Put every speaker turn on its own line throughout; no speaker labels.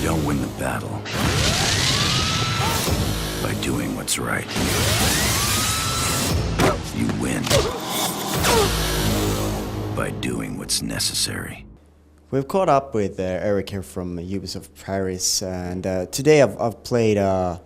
don't win the battle by doing what's right. You win by doing what's necessary.
We've caught up with Eric here from Ubisoft Paris, and today I've played a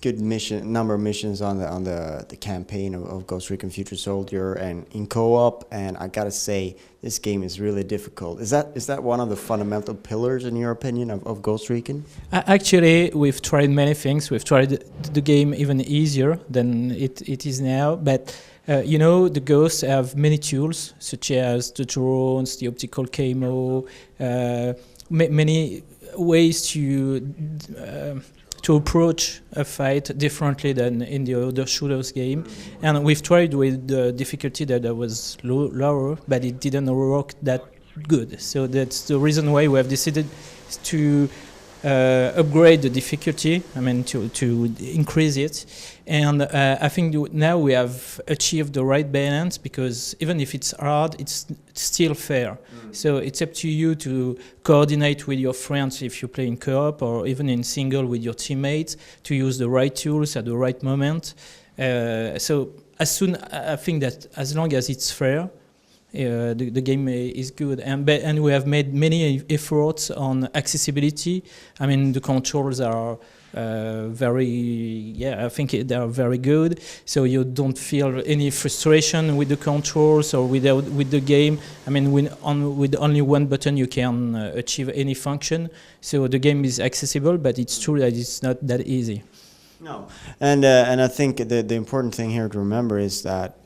good number of missions on the campaign of Ghost Recon Future Soldier and in co-op, and I gotta say this game is really difficult. Is that one of the fundamental pillars in your opinion of Ghost Recon?
Actually, we've tried many things. We've tried the game even easier than it is now, but the ghosts have many tools, such as the drones, the optical camo, many ways to approach a fight differently than in the other shooters game. And we've tried with the difficulty that was lower, but it didn't work that good. So that's the reason why we have decided to upgrade the difficulty, to increase it. And I think now we have achieved the right balance, because even if it's hard, it's still fair. So it's up to you to coordinate with your friends if you play in co-op or even in single with your teammates, to use the right tools at the right moment. So I think that as long as it's fair, the game is good, and we have made many efforts on accessibility. I mean, the controls are I think they are very good, so you don't feel any frustration with the controls or with the game. I mean, with only one button you can achieve any function, so the game is accessible, but it's true that it's not that easy.
No, and I think the important thing here to remember is that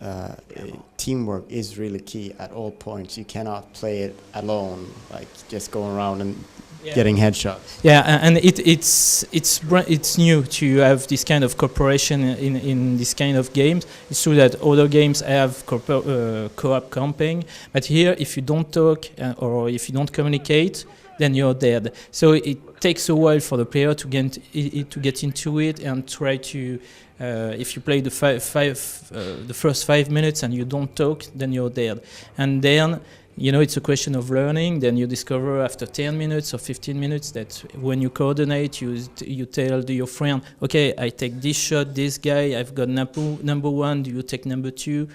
teamwork is really key at all points. You cannot play it alone, like just going around and getting headshots.
Yeah, and it's new to have this kind of cooperation in this kind of games. It's true that other games have co-op camping, but here, if you don't talk or if you don't communicate, then you're dead. So it takes a while for the player to get into it and try to. If you play the first 5 minutes and you don't talk, then you're dead. And then it's a question of learning. Then you discover after 10 minutes or 15 minutes that when you coordinate, you tell your friend, okay, I take this shot, this guy, I've got number one, do you take number two?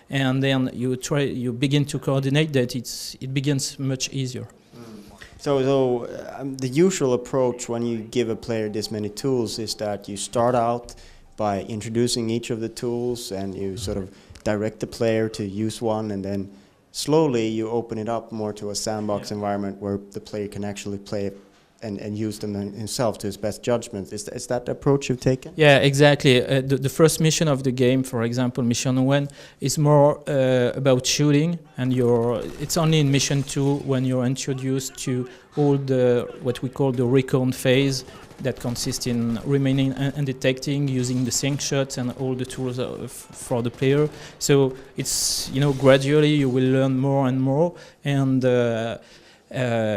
And then you begin to coordinate. That it begins much easier.
So the usual approach when you give a player this many tools is that you start out by introducing each of the tools and you sort of direct the player to use one, and then slowly you open it up more to a sandbox environment where the player can actually play and use them himself to his best judgment. Is that the approach you've taken?
Yeah, exactly. The first mission of the game, for example, mission 1, is more about shooting, and it's only in mission 2 when you're introduced to all what we call the recon phase, that consists in remaining and detecting, using the sync shots and all the tools for the player. So it's gradually you will learn more and more, and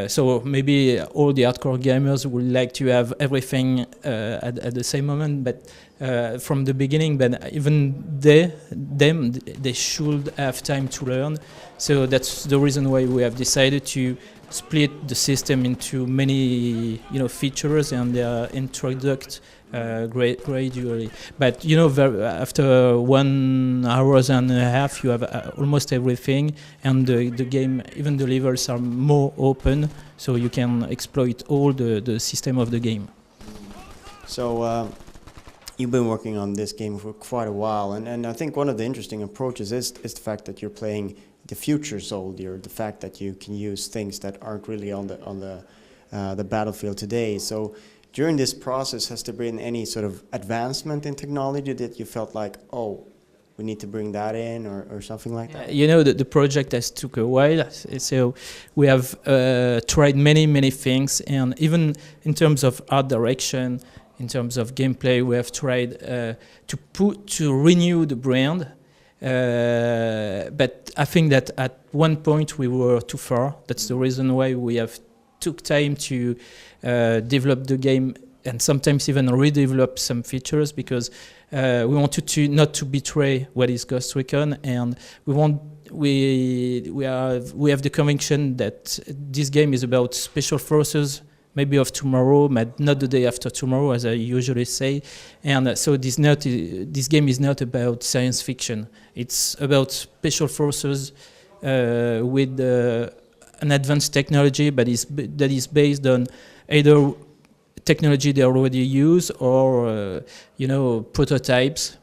so maybe all the hardcore gamers would like to have everything at the same moment, but from the beginning, but even they should have time to learn. So that's the reason why we have decided to split the system into many features and introduced gradually. But after 1 hour and a half, you have almost everything, and the game, even the levels are more open, so you can exploit all the system of the game.
So you've been working on this game for quite a while, and I think one of the interesting approaches is the fact that you're playing the future soldier, the fact that you can use things that aren't really on the battlefield today. So during this process, has there been any sort of advancement in technology that you felt like, oh, we need to bring that in, or something like that?
The project has took a while, so we have tried many things, and even in terms of art direction, in terms of gameplay, we have tried to renew the brand. But I think that at one point we were too far. That's the reason why we have took time to develop the game, and sometimes even redevelop some features, because we wanted not to betray what is Ghost Recon, and we have the conviction that this game is about special forces maybe of tomorrow, but not the day after tomorrow, as I usually say. And so this game is not about science fiction. It's about special forces with an advanced technology, but that is based on either technology they already use or prototypes.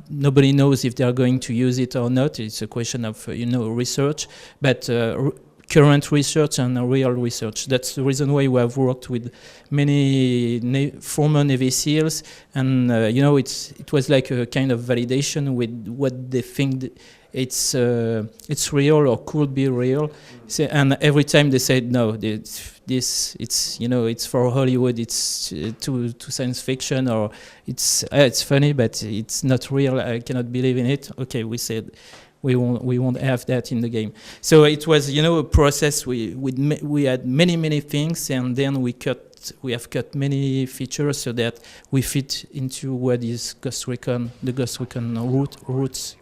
Nobody knows if they are going to use it or not. It's a question of research, but current research and real research. That's the reason why we have worked with many former Navy SEALs, and it was like a kind of validation with what they think it's real or could be real. So, and every time they said no, it's for Hollywood, it's too science fiction, or it's funny but it's not real, I cannot believe in it. Okay, we said we won't have that in the game. So it was a process. We had many things, and then we have cut many features so that we fit into what is the Ghost Recon roots.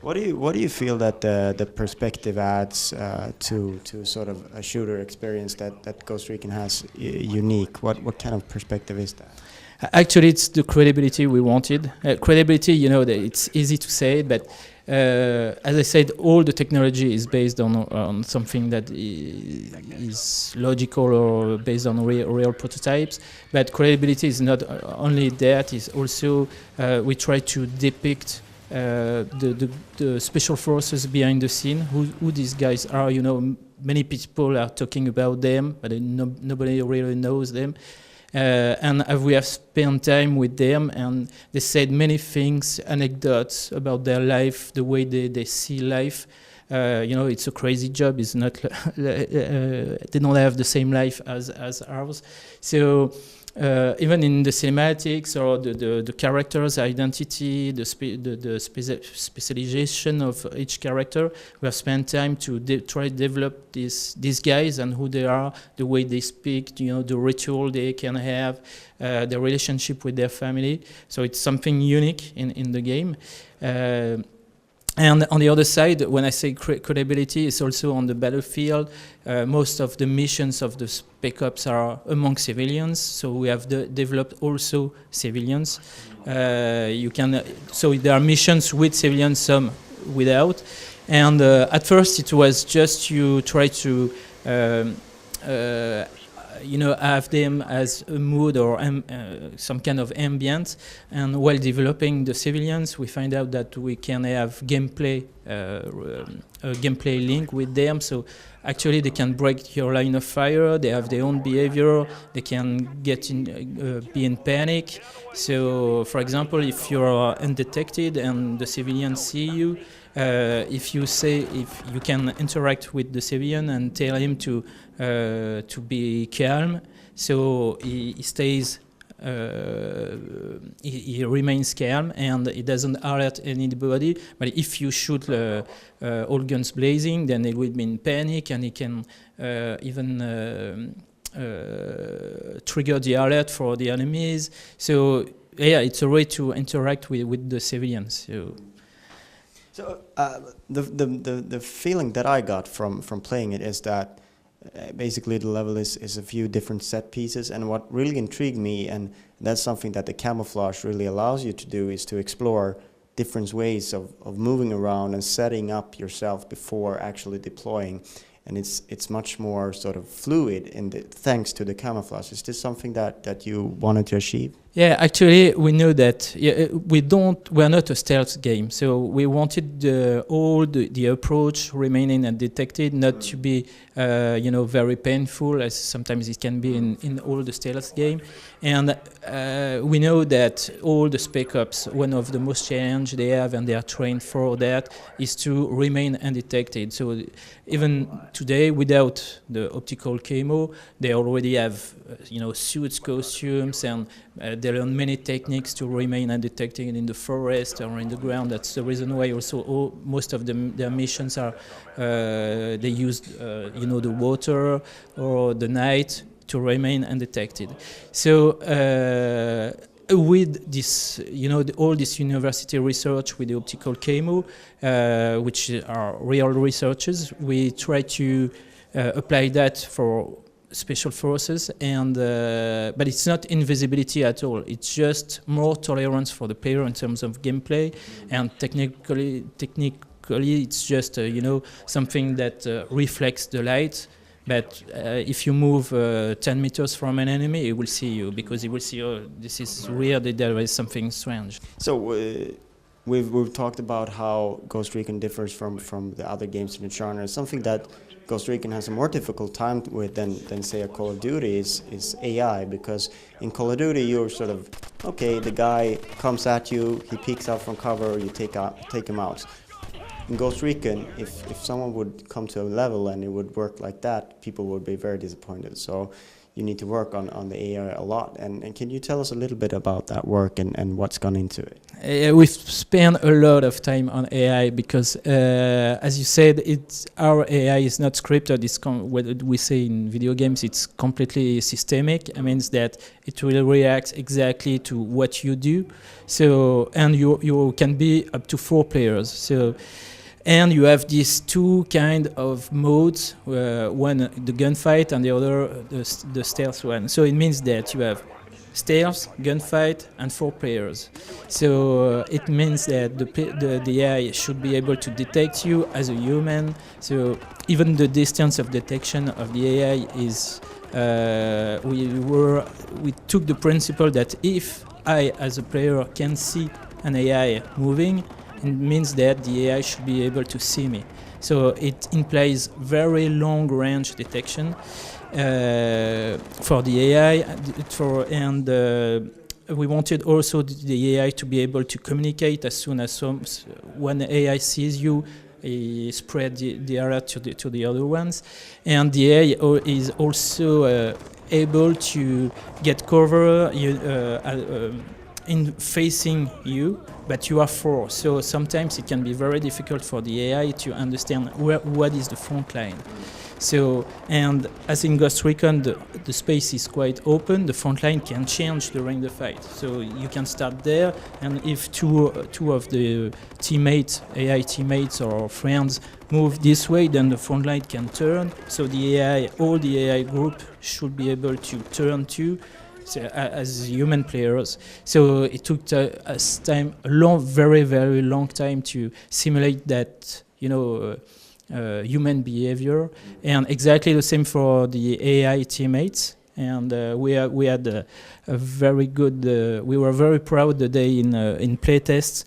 What do you feel that the perspective adds to sort of a shooter experience that Ghost Recon has unique? What kind of perspective is that?
Actually, it's the credibility we wanted. Credibility, it's easy to say, but as I said, all the technology is based on something that is logical or based on real prototypes. But credibility is not only that; it's also we try to depict the special forces behind the scene, who these guys are. Many people are talking about them, but nobody really knows them. And we have spent time with them, and they said many things, anecdotes about their life, the way they see life. It's a crazy job. It's not they don't have the same life as ours. So even in the cinematics or the character's identity, the specialization of each character, we have spent time to try to develop these guys and who they are, the way they speak, the ritual they can have, the relationship with their family. So it's something unique in the game. And on the other side, when I say credibility, it's also on the battlefield. Most of the missions of the Spec Ops are among civilians, so we have developed also civilians. So there are missions with civilians, some without. And at first, it was just you try to have them as a mood or some kind of ambience. And while developing the civilians, we find out that we can have gameplay link with them. So actually, they can break your line of fire. They have their own behavior. They can be in panic. So, for example, if you're undetected and the civilians see you, if you can interact with the civilian and tell him to be calm, so he stays, he remains calm and he doesn't alert anybody. But if you shoot all guns blazing, then he will be in panic and he can even trigger the alert for the enemies. So yeah, it's a way to interact with the civilians.
So the feeling that I got from playing it is that basically the level is a few different set pieces, and what really intrigued me, and that's something that the camouflage really allows you to do, is to explore different ways of moving around and setting up yourself before actually deploying. And it's much more sort of fluid thanks to the camouflage. Is this something that you wanted to achieve?
Yeah, actually, we know that we're not a stealth game, so we wanted the approach remaining undetected, not to be very painful as sometimes it can be in all the stealth game. And we know that all the Spec Ops, one of the most challenge they have, and they are trained for that, is to remain undetected. So even today, without the optical camo, they already have suits, costumes, and they learn many techniques to remain undetected in the forest or in the ground. That's the reason why also most of their missions are they use the water or the night to remain undetected. So with this, all this university research with the optical camo, which are real researches, we try to apply that for special forces, and but it's not invisibility at all. It's just more tolerance for the player in terms of gameplay, and technically, it's just something that reflects the light. But if you move 10 meters from an enemy, he will see you, because he will see, oh, this is weird, there is something strange.
So we've talked about how Ghost Recon differs from the other games in the genre. Something that Ghost Recon has a more difficult time with than say a Call of Duty is AI, because in Call of Duty you're sort of, okay, the guy comes at you, he peeks out from cover, you take him out. In Ghost Recon, if someone would come to a level and it would work like that, people would be very disappointed. So you need to work on the AI a lot. And can you tell us a little bit about that work and what's gone into it?
We've spent a lot of time on AI because, as you said, our AI is not scripted. It's what we say in video games, it's completely systemic. It means that it will react exactly to what you do. So, and you can be up to 4 players. So. And you have these two kind of modes, one the gunfight and the other the stealth one. So it means that you have stealth, gunfight, and 4 players. So it means that the AI should be able to detect you as a human. So even the distance of detection of the AI is, we took the principle that if I as a player can see an AI moving, it means that the AI should be able to see me. So it implies very long range detection for the AI. We wanted also the AI to be able to communicate as soon as when the AI sees you, he spread the alert to the other ones. And the AI is also able to get cover in facing you, but you are 4. So sometimes it can be very difficult for the AI to understand what is the front line. So, and as in Ghost Recon, the space is quite open. The front line can change during the fight. So you can start there, and if two of the teammates, AI teammates or friends, move this way, then the front line can turn. So all the AI group should be able to turn too. As human players. So it took us time, very, very long time to simulate that, human behavior, and exactly the same for the AI teammates. And we had a very good. We were very proud the day in playtests.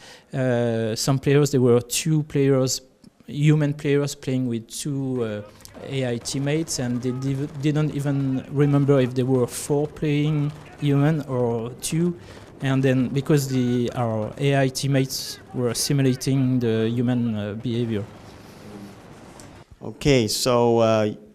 Some players, there were 2 players, human players playing with 2 AI teammates, and they didn't even remember if there were 4 playing human or 2. And then because our AI teammates were simulating the human behavior. Okay,
so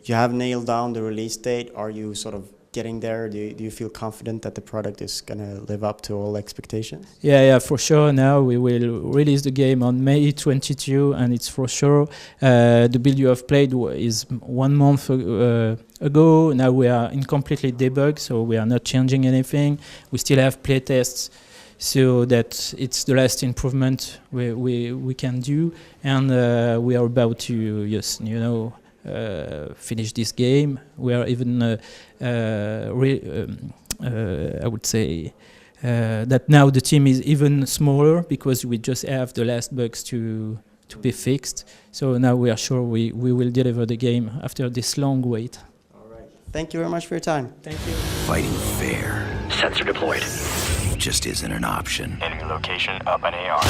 you have nailed down the release date. Are you sort of getting there? Do you feel confident that the product is going to live up to all expectations?
Yeah, for sure. Now we will release the game on May 22, and it's for sure. The build you have played is 1 month ago. Now we are in completely debug, so we are not changing anything. We still have playtests, so that it's the last improvement we can do, and we are about to just finish this game. We are even, I would say, that now the team is even smaller because we just have the last bugs to be fixed. So now we are sure we will deliver the game after this long wait.
All right. Thank you very much for your time.
Thank you.
Fighting fair
Sensor deployed.
just isn't an option.
Enemy location up an AR.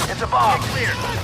It's a bomb. Clear.